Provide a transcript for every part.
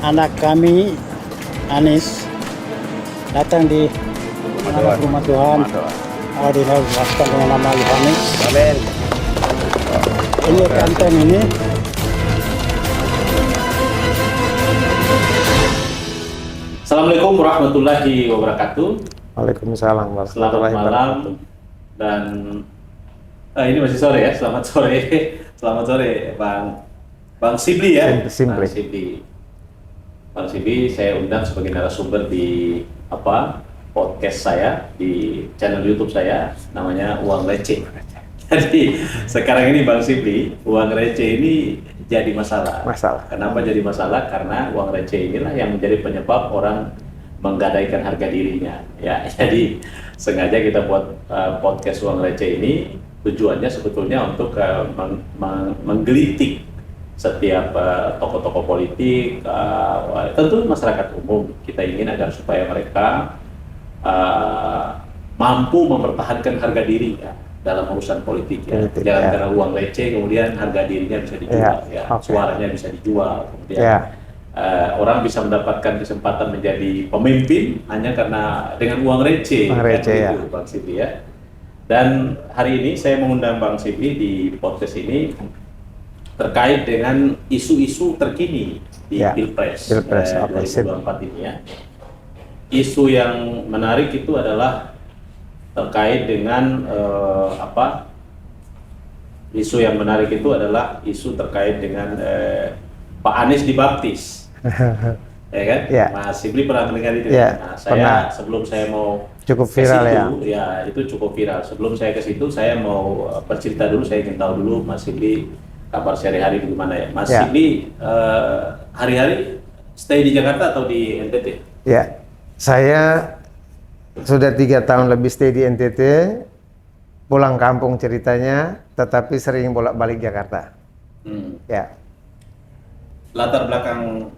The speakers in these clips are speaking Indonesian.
anak kami Anis datang di rumah Tuhan. Dijelaskan dengan nama Yohanes. Amin. Ini kantong ini. Assalamualaikum warahmatullahi wabarakatuh. Waalaikumsalam Selamat warahmatullahi malam wabarakatuh. dan ini masih sore ya. Selamat sore, selamat sore, Bang Sibli ya. Simply. Bang Sibli, saya undang sebagai narasumber di podcast saya di channel YouTube saya, namanya Uang Receh. Jadi sekarang ini Bang Sibli, uang receh ini jadi masalah. Kenapa jadi masalah? Karena uang receh inilah yang menjadi penyebab orang menggadaikan harga dirinya. Ya, jadi sengaja kita buat podcast uang receh ini tujuannya sebetulnya untuk menggelitik setiap tokoh-tokoh politik, tentu masyarakat umum. Kita ingin agar supaya mereka mampu mempertahankan harga dirinya dalam urusan politik ya. Jangan karena uang receh kemudian harga dirinya bisa dijual suaranya bisa dijual, kemudian orang bisa mendapatkan kesempatan menjadi pemimpin hanya karena dengan uang receh, gitu, Bang Sibli ya. Dan hari ini saya mengundang Bang Sibli di podcast ini terkait dengan isu-isu terkini di Pilpres 2024 ini ya. Isu yang menarik itu adalah terkait dengan isu yang menarik itu adalah isu terkait dengan Pak Anies dibaptis. Ya kan? Mas Sibli pernah mendengar itu? Nah, saya sebelum saya mau cukup viral itu cukup viral. Sebelum saya ke situ, saya mau bercerita dulu. Saya ingin tahu dulu Mas Sibli kabar sehari-hari di mana ya. Mas Sibli hari-hari stay di Jakarta atau di NTT? Ya, saya sudah 3 tahun lebih stay di NTT, pulang kampung ceritanya, tetapi sering bolak-balik Jakarta. Ya. Latar belakang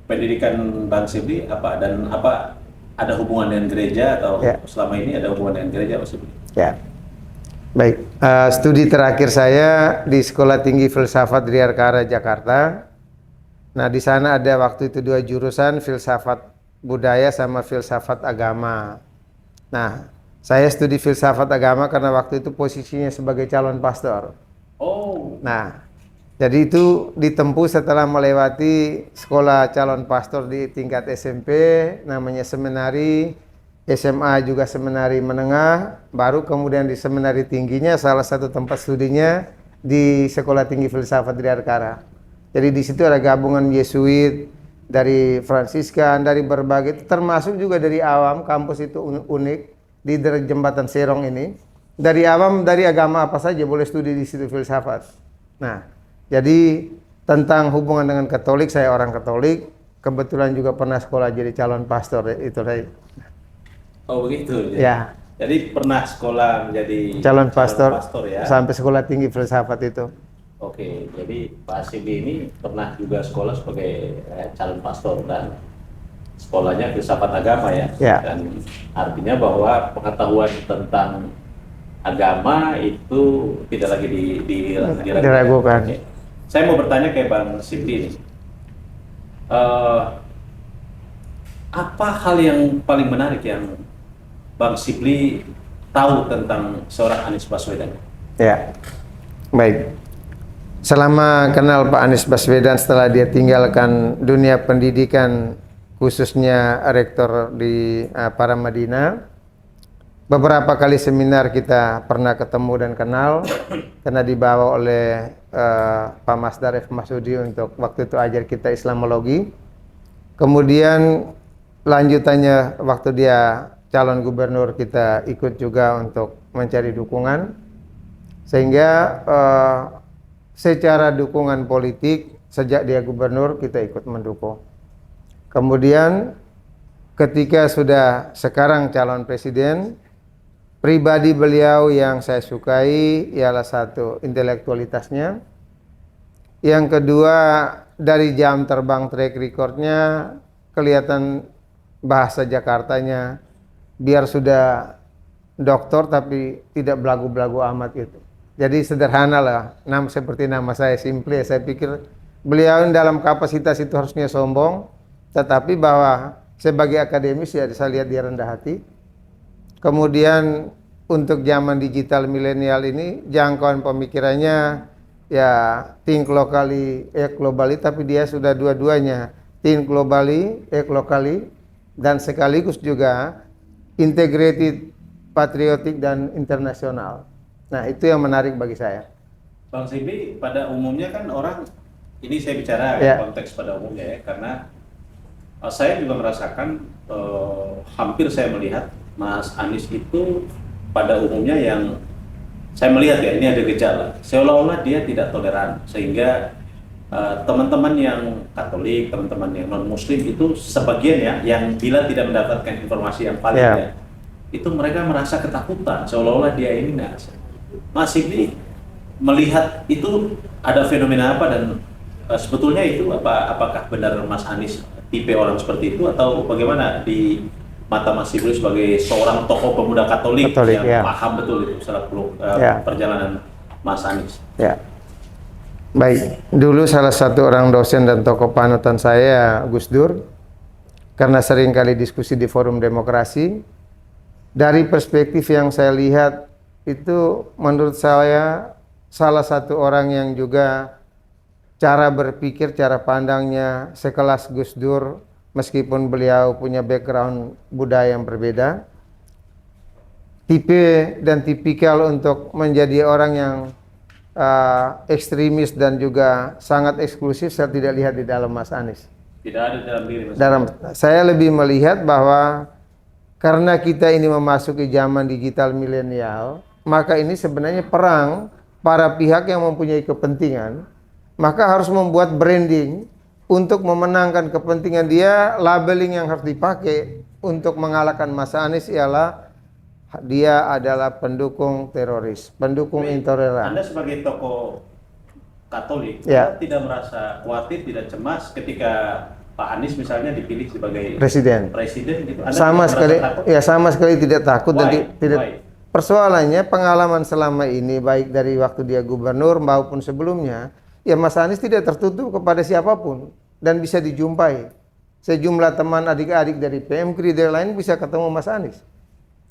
pendidikan Bang Sibli apa dan apa ada hubungan dengan gereja atau selama ini ada hubungan dengan gereja Mas Sibli? Ya. Baik, studi terakhir saya di Sekolah Tinggi Filsafat Driarkara Jakarta. Nah, di sana ada waktu itu 2 jurusan, filsafat budaya sama filsafat agama. Nah, saya studi filsafat agama karena waktu itu posisinya sebagai calon pastor. Nah, jadi itu ditempuh setelah melewati sekolah calon pastor di tingkat SMP, namanya seminari, SMA juga seminari menengah, baru kemudian di seminari tingginya salah satu tempat studinya di Sekolah Tinggi Filsafat Driarkara. Jadi di situ ada gabungan Yesuit, dari Fransiskan, dari berbagai, termasuk juga dari awam. Kampus itu unik di Jembatan Serong ini. Dari awam, dari agama apa saja boleh studi di situ filsafat. Nah, jadi tentang hubungan dengan Katolik, saya orang Katolik. Kebetulan juga pernah sekolah jadi calon pastor itu saya. Oh begitu. Ya. Jadi pernah sekolah menjadi calon pastor ya. Sampai Sekolah Tinggi Filsafat itu. Oke, jadi Pak Sibli ini pernah juga sekolah sebagai calon pastor dan sekolahnya filsafat agama ya. Dan artinya bahwa pengetahuan tentang agama itu tidak lagi diragukan. Oke. Saya mau bertanya ke Bang Sibli ini, apa hal yang paling menarik yang Bang Sibli tahu tentang seorang Anies Baswedan? Ya, baik. Selama kenal Pak Anies Baswedan setelah dia tinggalkan dunia pendidikan khususnya rektor di Paramadina, beberapa kali seminar kita pernah ketemu dan kenal karena dibawa oleh Pak Masdar F. Masudi untuk waktu itu ajar kita Islamologi. Kemudian lanjutannya waktu dia calon gubernur kita ikut juga untuk mencari dukungan, sehingga secara dukungan politik sejak dia gubernur kita ikut mendukung. Kemudian ketika sudah sekarang calon presiden, pribadi beliau yang saya sukai ialah satu, intelektualitasnya. Yang kedua, dari jam terbang track recordnya kelihatan bahasa Jakartanya, biar sudah doktor tapi tidak belagu-belagu amat gitu. Jadi sederhana lah, seperti nama saya, simple. Saya pikir beliau dalam kapasitas itu harusnya sombong, tetapi bahwa sebagai akademis ya saya lihat dia rendah hati. Kemudian untuk zaman digital milenial ini jangkauan pemikirannya ya think locally, act globally, tapi dia sudah dua-duanya, think globally, act locally, dan sekaligus juga integrated, patriotik dan internasional. Nah, itu yang menarik bagi saya. Bang Sigli, pada umumnya kan orang, ini saya bicara konteks pada umumnya ya, karena saya juga merasakan, hampir saya melihat Mas Anies itu pada umumnya yang saya melihat ya, ini ada gejala, seolah-olah dia tidak toleran, sehingga teman-teman yang Katolik, teman-teman yang non-Muslim itu sebagian ya, yang bila tidak mendapatkan informasi yang valid ya, itu mereka merasa ketakutan, seolah-olah dia ini Mas Sigli melihat itu ada fenomena apa, dan sebetulnya itu apakah benar Mas Anies tipe orang seperti itu, atau bagaimana di mata Mas Sigli sebagai seorang tokoh pemuda Katolik yang paham betul itu seluk-beluk perjalanan Mas Anies? Ya. Baik, dulu salah satu orang dosen dan tokoh panutan saya Gus Dur, karena sering kali diskusi di forum demokrasi. Dari perspektif yang saya lihat itu menurut saya salah satu orang yang juga cara berpikir, cara pandangnya sekelas Gus Dur, meskipun beliau punya background budaya yang berbeda. Tipe dan tipikal untuk menjadi orang yang ekstremis dan juga sangat eksklusif saya tidak lihat di dalam Mas Anies. Tidak ada dalam diri Mas Anies. Saya lebih melihat bahwa karena kita ini memasuki zaman digital milenial, maka ini sebenarnya perang para pihak yang mempunyai kepentingan, maka harus membuat branding untuk memenangkan kepentingan dia. Labeling yang harus dipakai untuk mengalahkan Mas Anies ialah dia adalah pendukung teroris, pendukung intoleran. Anda sebagai tokoh Katolik, Anda tidak merasa khawatir, tidak cemas ketika Pak Anies misalnya dipilih sebagai presiden gitu? Anda sama sekali tidak takut. Dan tidak. Persoalannya pengalaman selama ini baik dari waktu dia gubernur maupun sebelumnya, ya Mas Anies tidak tertutup kepada siapapun dan bisa dijumpai. Sejumlah teman adik-adik dari PMKRI dan lain bisa ketemu Mas Anies.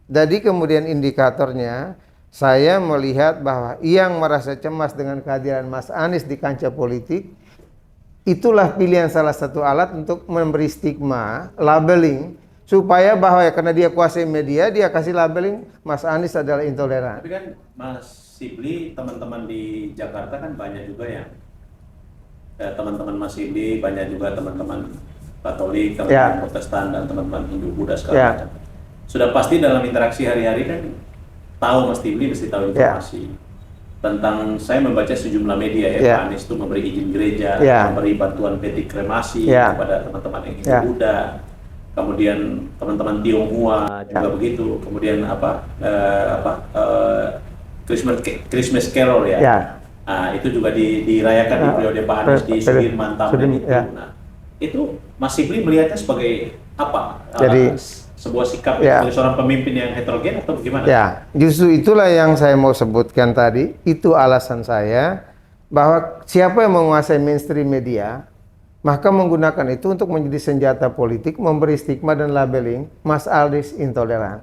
Jadi kemudian indikatornya saya melihat bahwa yang merasa cemas dengan kehadiran Mas Anies di kancah politik, itulah pilihan salah satu alat untuk memberi stigma, labeling, supaya bahwa ya karena dia kuasai media, dia kasih labeling Mas Anies adalah intoleran. Tapi kan Mas Sigli, teman-teman di Jakarta kan banyak juga yang teman-teman Mas Sigli, banyak juga teman-teman Katolik, teman-teman Protestan dan teman-teman Hindu Buddha sekarang. Sudah pasti dalam interaksi hari-hari kan tahu Mas Sigli mesti tahu informasi tentang, saya membaca sejumlah media Pak Anies itu memberi izin gereja, memberi bantuan peti kremasi kepada teman-teman yang Hindu Buddha. Kemudian teman-teman Tionghoa juga begitu. Kemudian Christmas Carol itu juga dirayakan di periode Pak Anies di Sudirman Tamrin itu. Nah, itu Mas Sigli melihatnya sebagai apa? Jadi sebuah sikap sebagai seorang pemimpin yang heterogen atau bagaimana? Ya, justru itulah yang saya mau sebutkan tadi. Itu alasan saya bahwa siapa yang menguasai mainstream media, maka menggunakan itu untuk menjadi senjata politik, memberi stigma dan labeling Mas Anies intoleran.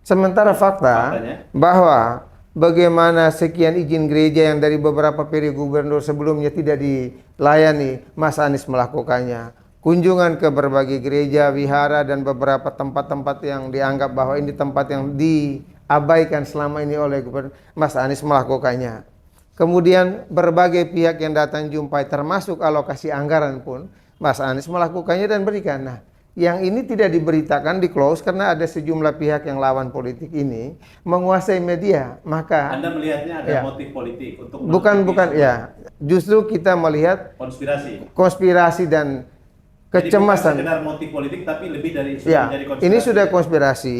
Sementara faktanya bahwa bagaimana sekian izin gereja yang dari beberapa periode gubernur sebelumnya tidak dilayani, Mas Anies melakukannya. Kunjungan ke berbagai gereja, wihara, dan beberapa tempat-tempat yang dianggap bahwa ini tempat yang diabaikan selama ini oleh gubernur, Mas Anies melakukannya. Kemudian berbagai pihak yang datang jumpai, termasuk alokasi anggaran pun, Mas Anies melakukannya dan berikan. Nah, yang ini tidak diberitakan, di close, karena ada sejumlah pihak yang lawan politik ini menguasai media. Maka Anda melihatnya ada motif politik untuk bukan justru kita melihat konspirasi dan kecemasan. Jadi bukan sekedar motif politik, tapi lebih dari menjadi konspirasi. Ini sudah konspirasi.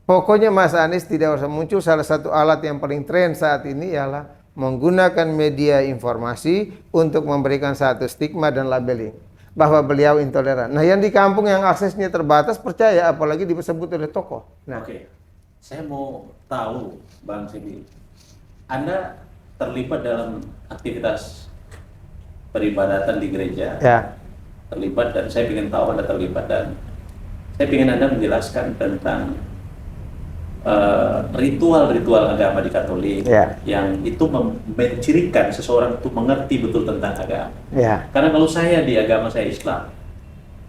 Pokoknya Mas Anies tidak usah muncul. Salah satu alat yang paling tren saat ini ialah menggunakan media informasi untuk memberikan satu stigma dan labeling bahwa beliau intoleran. Nah, yang di kampung yang aksesnya terbatas percaya, apalagi disebut oleh tokoh. Nah, saya mau tahu Bang Sigli, Anda terlibat dalam aktivitas peribadatan di gereja, Ya. terlibat, dan saya ingin tahu Anda terlibat, dan saya ingin Anda menjelaskan tentang ritual-ritual agama di Katolik Ya. yang itu mencirikan seseorang itu mengerti betul tentang agama. Ya. Karena kalau saya di agama saya Islam,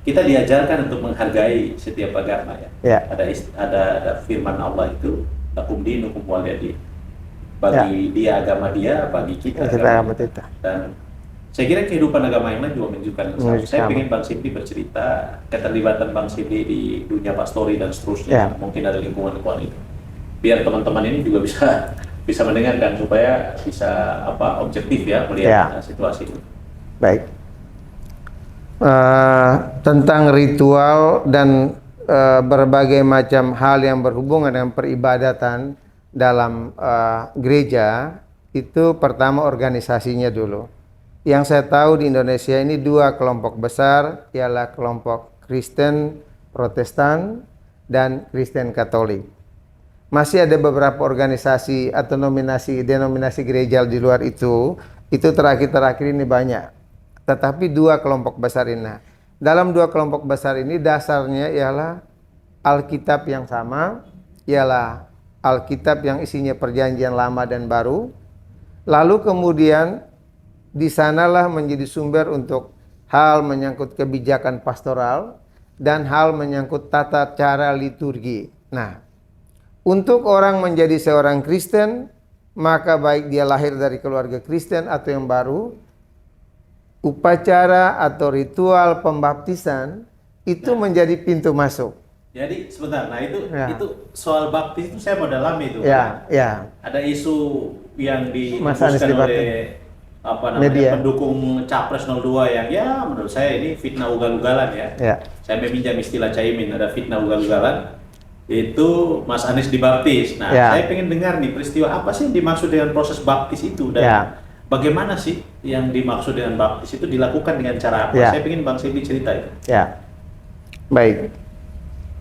kita diajarkan untuk menghargai setiap agama ya. Ya. Ada firman Allah itu, lakum dinukum waliyadin. Bagi dia agama dia, bagi kita agama kita. Dan saya kira kehidupan agama yang lain juga menunjukkan yang sama. Saya ingin Bang Sibli bercerita keterlibatan Bang Sibli di dunia pastori dan seterusnya. Mungkin ada lingkungan-lingkungan itu. Biar teman-teman ini juga bisa mendengarkan supaya bisa objektif ya melihat situasi itu. Baik. Tentang ritual dan berbagai macam hal yang berhubungan dengan peribadatan dalam gereja, itu pertama organisasinya dulu. Yang saya tahu di Indonesia ini dua kelompok besar, ialah kelompok Kristen Protestan dan Kristen Katolik. Masih ada beberapa organisasi atau denominasi gereja di luar itu terakhir-terakhir ini banyak. Tetapi dua kelompok besar ini. Dalam dua kelompok besar ini dasarnya ialah Alkitab yang sama, ialah Alkitab yang isinya perjanjian lama dan baru. Lalu kemudian di sanalah menjadi sumber untuk hal menyangkut kebijakan pastoral dan hal menyangkut tata cara liturgi. Nah, untuk orang menjadi seorang Kristen, maka baik dia lahir dari keluarga Kristen atau yang baru, upacara atau ritual pembaptisan itu menjadi pintu masuk. Jadi sebentar, nah itu soal baptis itu saya mau dalami itu. Ada isu yang dihembuskan oleh pendukung Capres 02 yang ya menurut saya ini fitnah ugal-ugalan ya. Saya meminjam istilah Caimin, ada fitnah ugal-ugalan. Itu Mas Anies dibaptis. Nah, saya pengen dengar nih peristiwa apa sih yang dimaksud dengan proses baptis itu dan bagaimana sih yang dimaksud dengan baptis itu dilakukan dengan cara apa? Saya pengen Bang Sibli cerita itu. Baik.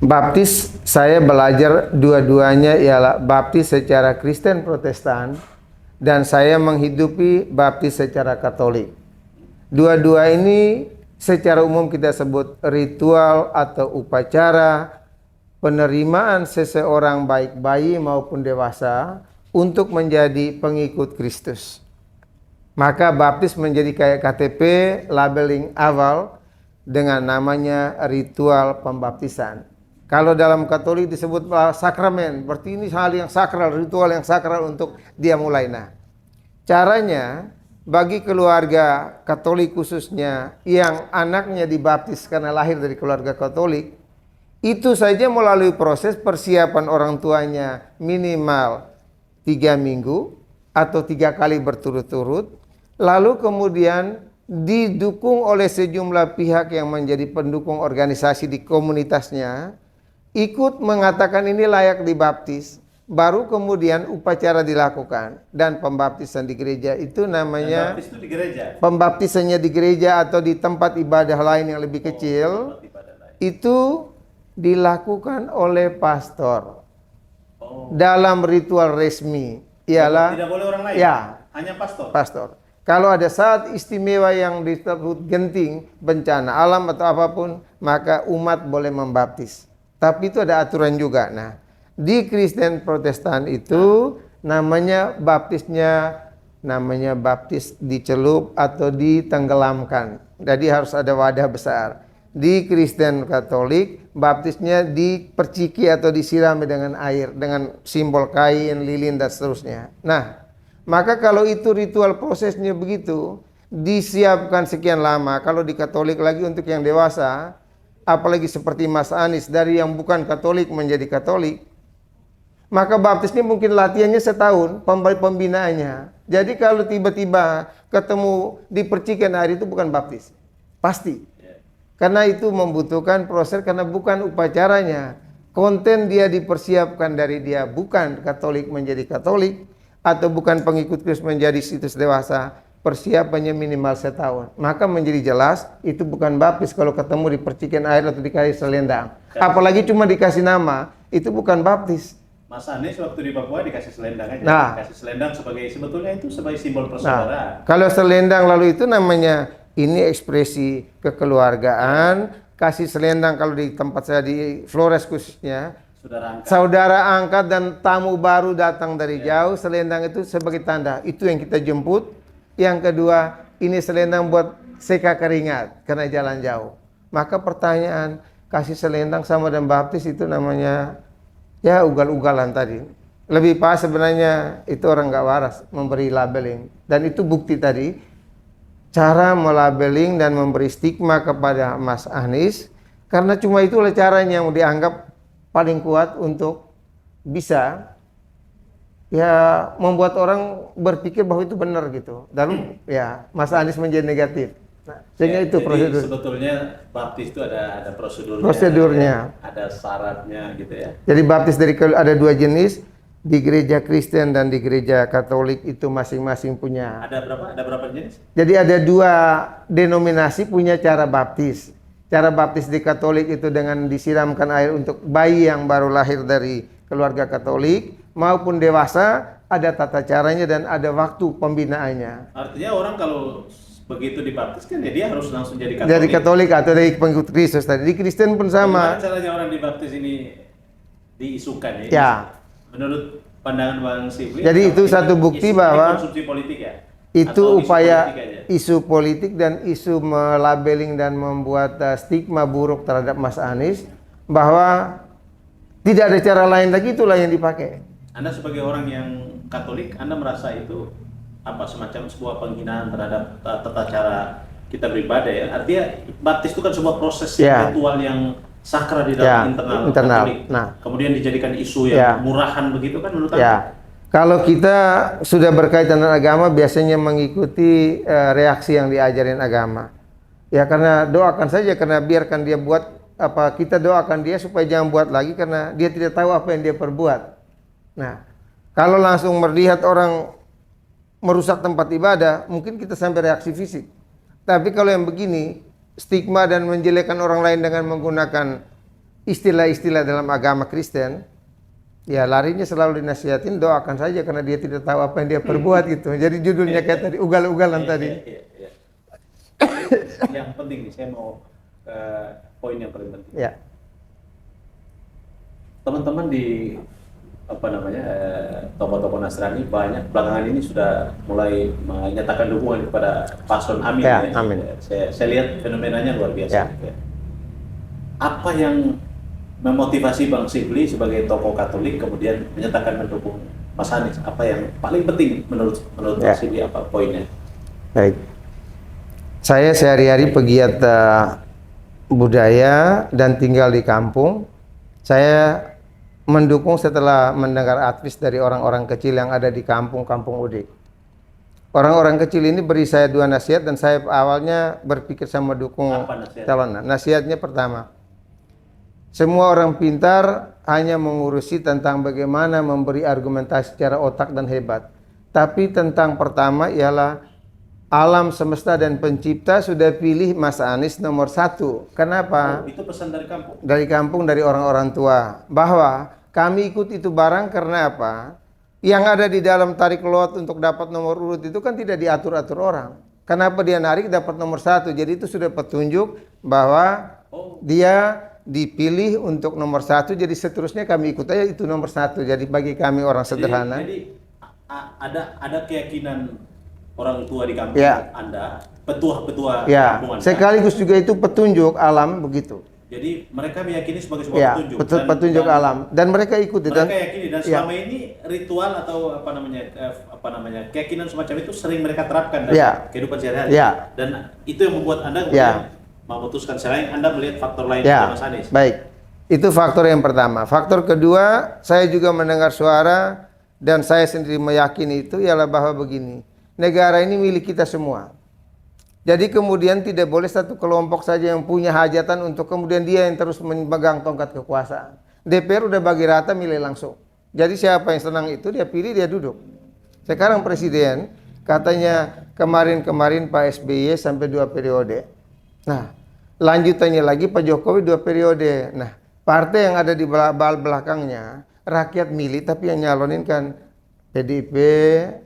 Baptis saya belajar dua-duanya ialah baptis secara Kristen Protestan dan saya menghidupi baptis secara Katolik. Dua-dua ini secara umum kita sebut ritual atau upacara penerimaan seseorang baik bayi maupun dewasa untuk menjadi pengikut Kristus. Maka baptis menjadi kayak KTP labeling awal dengan namanya ritual pembaptisan. Kalau dalam Katolik disebut sakramen, berarti ini hal yang sakral, ritual yang sakral untuk dia mulai. Nah, caranya bagi keluarga Katolik khususnya yang anaknya dibaptis karena lahir dari keluarga Katolik, itu saja melalui proses persiapan orang tuanya minimal 3 minggu atau 3 kali berturut-turut, lalu kemudian didukung oleh sejumlah pihak yang menjadi pendukung organisasi di komunitasnya, ikut mengatakan ini layak dibaptis, baru kemudian upacara dilakukan. Dan pembaptisan di gereja itu namanya pembaptisannya di gereja atau di tempat ibadah lain yang lebih kecil, itu dilakukan oleh pastor dalam ritual resmi. Ialah tidak boleh orang lain, hanya pastor. Kalau ada saat istimewa yang disebut genting, bencana alam atau apapun, maka umat boleh membaptis. Tapi itu ada aturan juga. Nah, di Kristen Protestan itu namanya baptis dicelup atau ditenggelamkan. Jadi harus ada wadah besar. Di Kristen Katolik baptisnya diperciki atau disirami dengan air, dengan simbol kain, lilin dan seterusnya. Nah, maka kalau itu ritual prosesnya begitu, disiapkan sekian lama. Kalau di Katolik lagi untuk yang dewasa, apalagi seperti Mas Anies dari yang bukan Katolik menjadi Katolik, maka baptisnya mungkin latihannya setahun, pembinaannya. Jadi kalau tiba-tiba ketemu dipercikan air itu bukan baptis, pasti. Karena itu membutuhkan proses, karena bukan upacaranya. Konten dia dipersiapkan dari dia bukan Katolik menjadi Katolik, atau bukan pengikut Kristus menjadi situs dewasa, persiapannya minimal setahun. Maka menjadi jelas itu bukan baptis kalau ketemu dipercikan air atau dikasih selendang. Apalagi cuma dikasih nama, itu bukan baptis. Mas Anies waktu di Papua dikasih selendang aja. Nah. Dikasih selendang sebetulnya itu sebagai simbol Nah, persaudaraan. kalau selendang lalu itu namanya ini ekspresi kekeluargaan. Kasih selendang kalau di tempat saya di Flores khususnya, saudara angkat dan tamu baru datang dari jauh, selendang itu sebagai tanda. Itu yang kita jemput. Yang kedua, ini selendang buat seka keringat karena jalan jauh. Maka pertanyaan, kasih selendang sama dan baptis itu namanya ya ugal-ugalan tadi. Lebih pas sebenarnya itu orang nggak waras memberi labeling. Dan itu bukti tadi, cara melabeling dan memberi stigma kepada Mas Anies, karena cuma itulah caranya yang dianggap paling kuat untuk bisa ya membuat orang berpikir bahwa itu benar gitu. Lalu ya Mas Anies menjadi negatif. Nah, sehingga itu jadi prosedur. sebetulnya baptis itu ada prosedurnya. Prosedurnya. Ada syaratnya gitu ya. Jadi baptis ada dua jenis, di gereja Kristen dan di gereja Katolik itu masing-masing punya. Ada berapa? Ada berapa jenis? Jadi ada dua denominasi punya cara baptis. Cara baptis di Katolik itu dengan disiramkan air untuk bayi yang baru lahir dari keluarga Katolik maupun dewasa, ada tata caranya dan ada waktu pembinaannya. Artinya orang kalau begitu dibaptis kan ya dia harus langsung jadi Katolik. Dari Katolik atau dari pengikut Kristus tadi. Di Kristen pun sama. Bagaimana caranya orang dibaptis ini diisukan ya? Ya. Menurut pandangan Bang Sifli. Jadi itu satu bukti bahwa konsumsi politik ya? Itu Atau upaya isu isu politik politik aja? dan isu melabeling dan membuat stigma buruk terhadap Mas Anies bahwa tidak ada cara lain lagi, itulah yang dipakai. Anda sebagai orang yang Katolik, Anda merasa itu apa semacam sebuah penghinaan terhadap tata cara kita beribadah ya? Artinya baptis itu kan sebuah proses ritual yang sakral di dalam internal Katolik. Nah, kemudian dijadikan isu yang murahan begitu kan menurut Anda? Kalau kita sudah berkaitan dengan agama biasanya mengikuti reaksi yang diajarin agama. Ya karena doakan saja, karena biarkan dia buat apa, kita doakan dia supaya jangan buat lagi karena dia tidak tahu apa yang dia perbuat. Nah, kalau langsung melihat orang merusak tempat ibadah, mungkin kita sampai reaksi fisik. Tapi kalau yang begini, stigma dan menjelekkan orang lain dengan menggunakan istilah-istilah dalam agama Kristen, ya larinya selalu dinasihatin, doakan saja karena dia tidak tahu apa yang dia perbuat gitu. Jadi judulnya kayak tadi, ugal-ugalan tadi. Yang penting nih, saya mau poin yang paling penting. Ya. Teman-teman di apa namanya tokoh-tokoh Nasrani banyak belakangan ini sudah mulai menyatakan dukungan kepada Paslon Amin. Ya, Amin. Saya lihat fenomenanya luar biasa. Ya. Apa yang memotivasi Bang Sifli sebagai tokoh Katolik kemudian menyatakan mendukung Mas Anies? Apa yang paling penting menurut Bang Sifli, apa poinnya? Baik. Saya sehari-hari pegiat budaya dan tinggal di kampung. Saya mendukung setelah mendengar advice dari orang-orang kecil yang ada di kampung-kampung Udik. Orang-orang kecil ini beri saya dua nasihat dan saya awalnya berpikir sama dukung calon. Nasihatnya pertama, semua orang pintar hanya mengurusi tentang bagaimana memberi argumentasi secara otak dan hebat. Tapi tentang pertama ialah alam semesta dan pencipta sudah pilih Mas Anies nomor 1. Kenapa? Itu pesan dari kampung? Dari kampung, dari orang-orang tua. Bahwa kami ikut itu barang karena apa? Yang ada di dalam tarik lot untuk dapat nomor urut itu kan tidak diatur-atur orang. Kenapa dia narik dapat nomor 1? Jadi itu sudah petunjuk bahwa dia dipilih untuk nomor 1. Jadi seterusnya kami ikut aja itu nomor 1. Jadi bagi kami orang sederhana. Jadi ada keyakinan orang tua di kampung Anda, petua-petua kampung Anda. Sekaligus juga itu petunjuk alam begitu. Jadi mereka meyakini sebagai sebuah petunjuk. Petunjuk alam dan mereka ikuti. Mereka yakini dan selama ini ritual atau apa namanya keyakinan semacam itu sering mereka terapkan dalam kehidupan sehari-hari. Dan itu yang membuat Anda kemudian memutuskan selain Anda melihat faktor lain dari Mas Anies. Baik. Itu faktor yang pertama. Faktor kedua, saya juga mendengar suara dan saya sendiri meyakini itu ialah bahwa begini. Negara ini milik kita semua. Jadi kemudian tidak boleh satu kelompok saja yang punya hajatan untuk kemudian dia yang terus memegang tongkat kekuasaan. DPR udah bagi rata, milih langsung. Jadi siapa yang senang itu dia pilih, dia duduk. Sekarang presiden katanya kemarin Pak SBY sampai 2 periode. Nah, lanjutannya lagi Pak Jokowi 2 periode. Nah, partai yang ada di belakangnya rakyat milih tapi yang nyalonin kan PDIP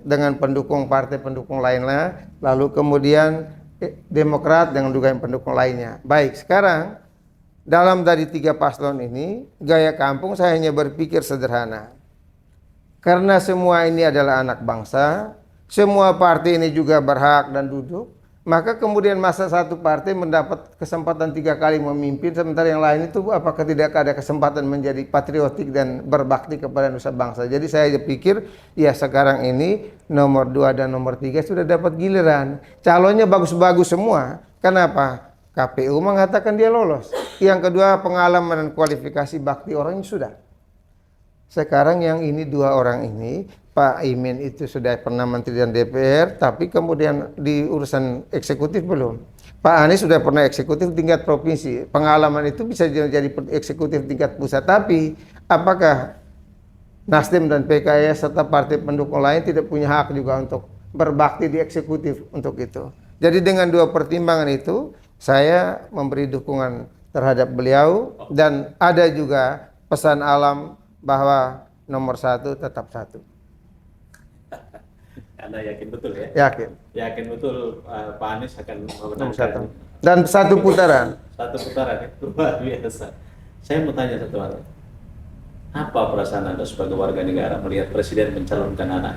dengan pendukung partai pendukung lainnya, lalu kemudian Demokrat dengan juga yang pendukung lainnya. Baik, sekarang dalam dari 3 paslon ini, gaya kampung saya hanya berpikir sederhana. Karena semua ini adalah anak bangsa, semua partai ini juga berhak dan duduk, maka kemudian masa satu partai mendapat kesempatan 3 kali memimpin, sementara yang lain itu apakah tidak ada kesempatan menjadi patriotik dan berbakti kepada nusa bangsa. Jadi saya pikir ya sekarang ini nomor 2 dan nomor 3 sudah dapat giliran. Calonnya bagus-bagus semua. Kenapa? KPU mengatakan dia lolos. Yang kedua, pengalaman dan kualifikasi bakti orangnya sudah. Sekarang yang ini 2 orang ini, Pak Imin itu sudah pernah menteri dan DPR, tapi kemudian di urusan eksekutif belum. Pak Anies sudah pernah eksekutif tingkat provinsi. Pengalaman itu bisa jadi eksekutif tingkat pusat. Tapi apakah Nasdem dan PKS serta partai pendukung lain tidak punya hak juga untuk berbakti di eksekutif untuk itu? Jadi dengan 2 pertimbangan itu, saya memberi dukungan terhadap beliau, dan ada juga pesan alam bahwa nomor 1 tetap 1. Anda yakin betul ya? Yakin. Yakin betul Pak Anies akan Nomor 1. memenangkan. Dan 1 putaran. 1 putaran ya, luar biasa. Saya mau tanya satu hal. Apa perasaan Anda sebagai warga negara melihat presiden mencalonkan anak?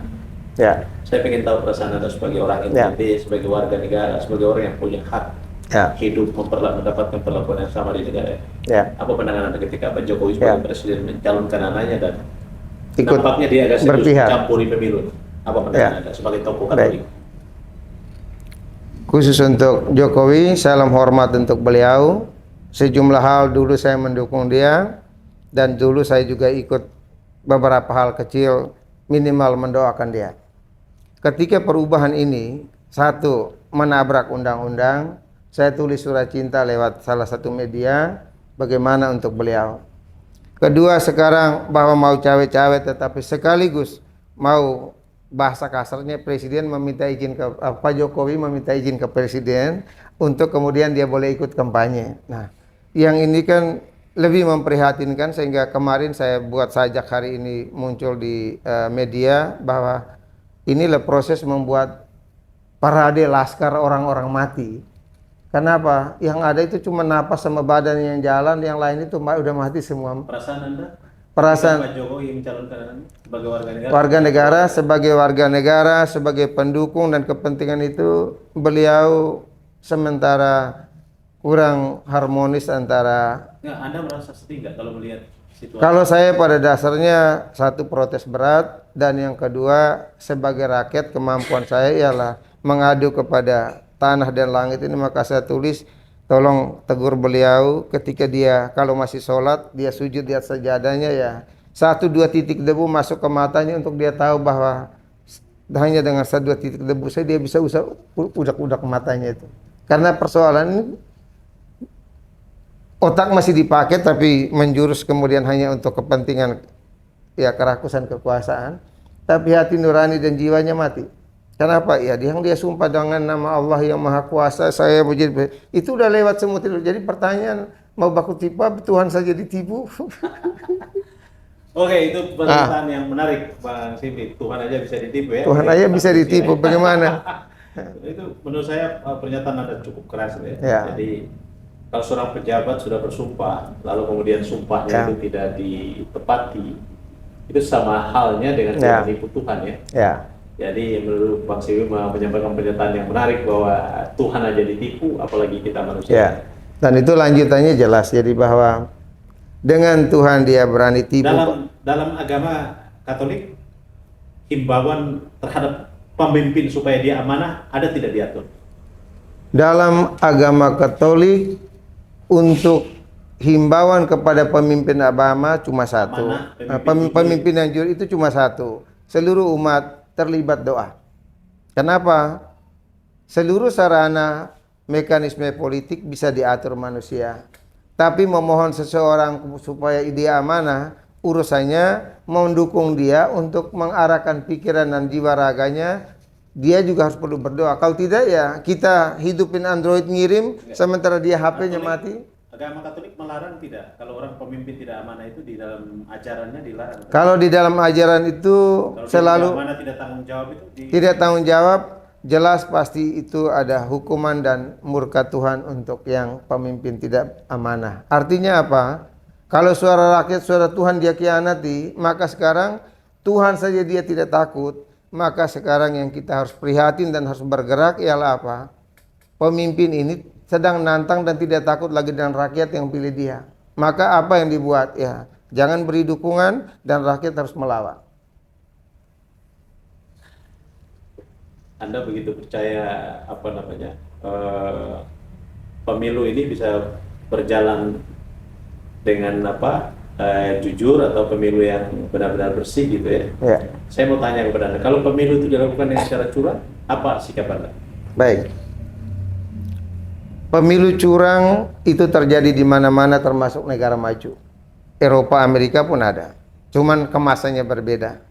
Ya. Saya ingin tahu perasaan Anda sebagai orang Indonesia, sebagai warga negara, sebagai orang yang punya hak hidup, mendapatkan perlakuan yang sama di negara. Ya. Apa pandangan Anda ketika Pak Jokowi sebagai presiden mencalonkan anaknya dan ikut nampaknya dia agak serius berpihak campuri pemilu? Apa pandangan Anda sebagai tokoh Katolik? Khusus untuk Jokowi, salam hormat untuk beliau. Sejumlah hal dulu saya mendukung dia, dan dulu saya juga ikut beberapa hal kecil, minimal mendoakan dia. Ketika perubahan ini, 1, menabrak undang-undang, saya tulis surat cinta lewat salah satu media, bagaimana untuk beliau. Kedua, sekarang bahwa mau cawe-cawe tetapi sekaligus mau bahasa kasarnya presiden meminta izin ke Pak Jokowi meminta izin ke presiden untuk kemudian dia boleh ikut kampanye. Nah, yang ini kan lebih memprihatinkan, sehingga kemarin saya buat sajak hari ini muncul di media bahwa inilah proses membuat parade laskar orang-orang mati. Kenapa? Yang ada itu cuma napas sama badan yang jalan, yang lain itu udah mati semua. Perasaan Anda? Perasaan Pak Jokowi mencalonkan sebagai warga negara. Sebagai warga negara, sebagai pendukung dan kepentingan itu, beliau sementara kurang harmonis antara. Nggak, Anda merasa sedih nggak kalau melihat situasi? Kalau saya pada dasarnya 1, protes berat, dan yang kedua, sebagai rakyat kemampuan saya ialah mengadu kepada tanah dan langit ini, maka saya tulis tolong tegur beliau ketika dia kalau masih sholat, dia sujud di atas sajadahnya ya 1-2 titik debu masuk ke matanya untuk dia tahu bahwa hanya dengan 1-2 titik debu saja dia bisa usah udak-udak matanya itu. Karena persoalan ini otak masih dipakai tapi menjurus kemudian hanya untuk kepentingan ya kerakusan kekuasaan, tapi hati nurani dan jiwanya mati. Kenapa? Ya dia sumpah dengan nama Allah yang Maha Kuasa, saya menjadi itu udah lewat semua tidur. Jadi pertanyaan, mau baku tipu Tuhan saja ditipu? Oke, itu pernyataan yang menarik Bang Simbi. Tuhan aja bisa ditipu ya. Tuhan aja bisa ditipu, bagaimana? Itu menurut saya pernyataan Anda cukup keras ya. Ya. Jadi kalau seorang pejabat sudah bersumpah, lalu kemudian sumpahnya itu tidak ditepati, itu sama halnya dengan menipu Tuhan ya. Ya. Jadi menurut Bang Siwi menyampaikan pernyataan yang menarik bahwa Tuhan aja ditipu, apalagi kita manusia. Ya. Dan itu lanjutannya jelas. Jadi bahwa dengan Tuhan dia berani tipu. Dalam agama Katolik, himbauan terhadap pemimpin supaya dia amanah ada tidak diatur? Dalam agama Katolik untuk himbauan kepada pemimpin agama cuma 1. Pemimpin yang jujur itu cuma 1. Seluruh umat terlibat doa. Kenapa? Seluruh sarana mekanisme politik bisa diatur manusia. Tapi memohon seseorang supaya dia amanah, urusannya mendukung dia untuk mengarahkan pikiran dan jiwa raganya, dia juga harus perlu berdoa. Kalau tidak ya kita hidupin Android ngirim sementara dia HP-nya mati. Agama Katolik melarang tidak? Kalau orang pemimpin tidak amanah itu di dalam ajarannya dilarang. Kalau di dalam ajaran itu Kalau selalu tidak amanah tidak tanggung jawab itu tidak tanggung jawab, jelas pasti itu ada hukuman dan murka Tuhan untuk yang pemimpin tidak amanah. Artinya apa? Kalau suara rakyat, suara Tuhan dia khianati, maka sekarang Tuhan saja dia tidak takut, maka sekarang yang kita harus prihatin dan harus bergerak ialah apa? Pemimpin ini sedang nantang dan tidak takut lagi dengan rakyat yang pilih dia. Maka apa yang dibuat? Ya, jangan beri dukungan dan rakyat harus melawan. Anda begitu percaya pemilu ini bisa berjalan dengan jujur atau pemilu yang benar-benar bersih gitu ya? Ya. Saya mau tanya kepada Anda, kalau pemilu itu dilakukan dengan secara curang, apa sikap Anda? Baik. Pemilu curang itu terjadi di mana-mana termasuk negara maju. Eropa, Amerika pun ada. Cuman kemasannya berbeda.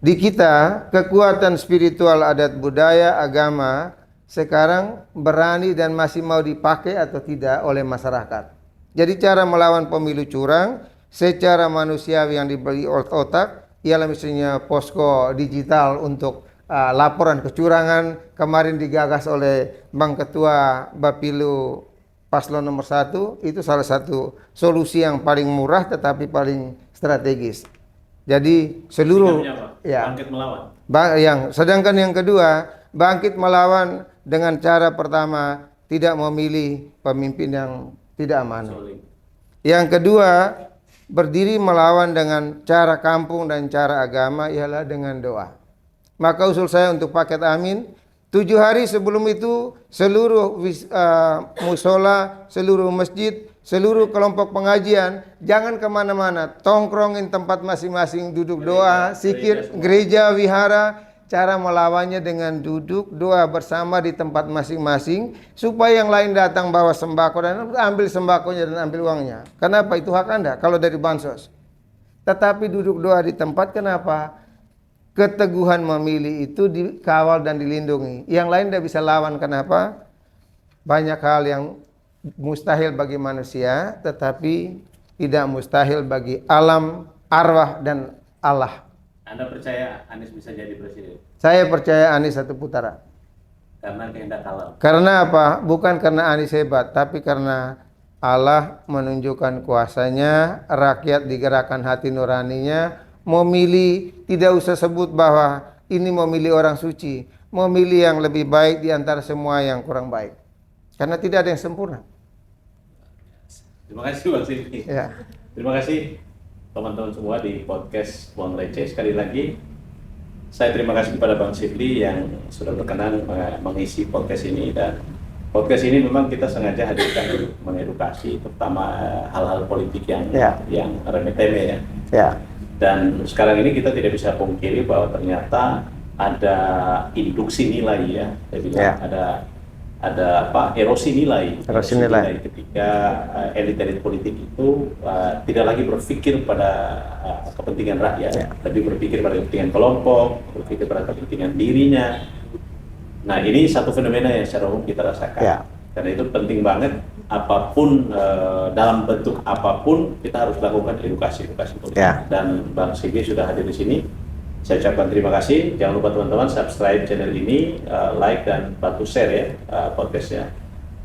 Di kita, kekuatan spiritual adat budaya agama sekarang berani dan masih mau dipakai atau tidak oleh masyarakat. Jadi cara melawan pemilu curang secara manusiawi yang diberi otak ialah misalnya posko digital untuk laporan kecurangan kemarin digagas oleh Bang Ketua Bapilu Paslon nomor 1. Itu salah satu solusi yang paling murah tetapi paling strategis. Jadi seluruh bangkit melawan. Sedangkan yang kedua, bangkit melawan dengan cara pertama tidak memilih pemimpin yang tidak amanah. Yang kedua, berdiri melawan dengan cara kampung dan cara agama ialah dengan doa. Maka usul saya untuk paket amin, 7 hari sebelum itu seluruh musola, seluruh masjid, seluruh kelompok pengajian jangan kemana-mana, tongkrongin tempat masing-masing, duduk doa, zikir, gereja, wihara. Cara melawannya dengan duduk doa bersama di tempat masing-masing supaya yang lain datang bawa sembako dan ambil sembakonya dan ambil uangnya. Kenapa? Itu hak Anda kalau dari bansos. Tetapi duduk doa di tempat, kenapa? Keteguhan memilih itu dikawal dan dilindungi. Yang lain tidak bisa lawan. Kenapa? Banyak hal yang mustahil bagi manusia, tetapi tidak mustahil bagi alam, arwah, dan Allah. Anda percaya Anies bisa jadi presiden? Saya percaya Anies satu putaran. Karena kehendak alam. Karena apa? Bukan karena Anies hebat, tapi karena Allah menunjukkan kuasanya, rakyat digerakkan hati nuraninya, memilih, tidak usah sebut bahwa ini memilih orang suci, memilih yang lebih baik di antara semua yang kurang baik. Karena tidak ada yang sempurna. Terima kasih Bang Sipli. Ya. Terima kasih teman-teman semua di podcast Uang Receh. Sekali lagi, saya terima kasih kepada Bang Sipli yang sudah berkenan mengisi podcast ini. Dan podcast ini memang kita sengaja hadirkan untuk mengedukasi, terutama hal-hal politik yang remeh-temeh ya. Ya. Dan sekarang ini kita tidak bisa pungkiri bahwa ternyata ada induksi nilai ya, saya bilang ada erosi nilai ketika elit-elit politik itu tidak lagi berpikir pada kepentingan rakyat, lebih berpikir pada kepentingan kelompok, berpikir pada kepentingan dirinya. Nah, ini satu fenomena yang secara umum kita rasakan. Karena itu penting banget, apapun dalam bentuk apapun kita harus lakukan edukasi politik. Dan Bang Sipli sudah hadir di sini. Saya ucapkan terima kasih. Jangan lupa teman-teman subscribe channel ini, like dan bantu share ya podcastnya.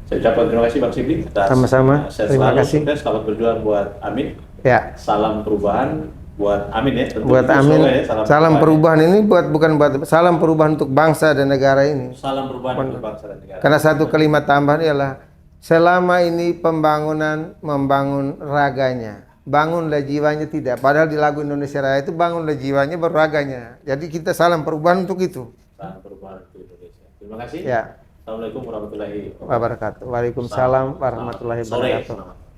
Saya ucapkan terima kasih Bang Sipli. Sama-sama. Terima kasih. Selamat berjuang buat Amin. Ya. Salam perubahan buat Amin ya. Buat Amin. Salam perubahan ini bukan buat salam perubahan untuk bangsa dan negara ini. Salam perubahan untuk bangsa dan negara. Karena satu kalimat tambahan ialah selama ini pembangunan membangun raganya, bangunlah jiwanya tidak. Padahal di lagu Indonesia Raya itu bangunlah jiwanya baru raganya. Jadi kita salam perubahan untuk itu. Salam perubahan untuk Indonesia. Terima kasih. Ya. Assalamualaikum warahmatullahi wabarakatuh. Waalaikumsalam warahmatullahi wabarakatuh.